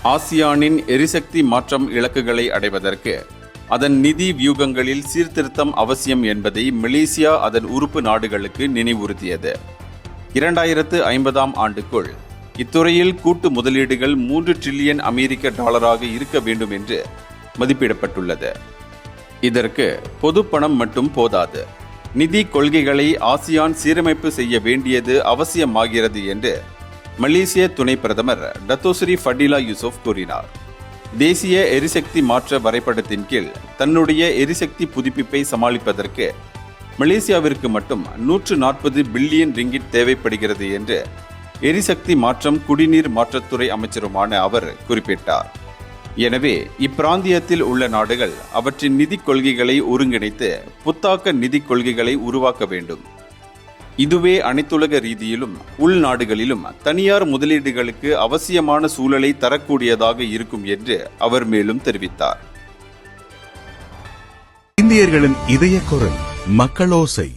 ஆசியானின் எரிசக்தி மாற்றம் இலக்குகளை அடைவதற்கு அதன் நிதி வியூகங்களில் சீர்திருத்தம் அவசியம் என்பதை மலேசியா அதன் உறுப்பு நாடுகளுக்கு நினைவுறுத்தியது. 2050ஆம் ஆண்டுக்குள் இத்துறையில் கூட்டு முதலீடுகள் 3 டிரில்லியன் அமெரிக்க டாலராக இருக்க வேண்டும் என்று மதிப்பிடப்பட்டுள்ளது. இதற்கு பொது பணம் மட்டும் போதாது, நிதி கொள்கைகளை ஆசியான் சீரமைப்பு செய்ய வேண்டியது அவசியமாகிறது என்று மலேசிய துணை பிரதமர் டத்தோஸ்ரீ ஃபடிலா யூசுப் கூறினார். தேசிய எரிசக்தி மாற்ற வரைபடத்தின் கீழ் தன்னுடைய எரிசக்தி புதுப்பிப்பை சமாளிப்பதற்கு மலேசியாவிற்கு மட்டும் 140 பில்லியன் ரிங்கிட் தேவைப்படுகிறது என்று எரிசக்தி மாற்றம் குடிநீர் மாற்றத்துறை அமைச்சருமான அவர் குறிப்பிட்டார். எனவே இப்பிராந்தியத்தில் உள்ள நாடுகள் அவற்றின் நிதி கொள்கைகளை ஒருங்கிணைத்து புத்தாக்க நிதி கொள்கைகளை உருவாக்க வேண்டும். இதுவே அனைத்துலக ரீதியிலும் உள்நாடுகளிலும் தனியார் முதலீடுகளுக்கு அவசியமான சூழலை தரக்கூடியதாக இருக்கும் என்று அவர் மேலும் தெரிவித்தார். இந்தியர்களின் இதய குரல் மக்களோசை.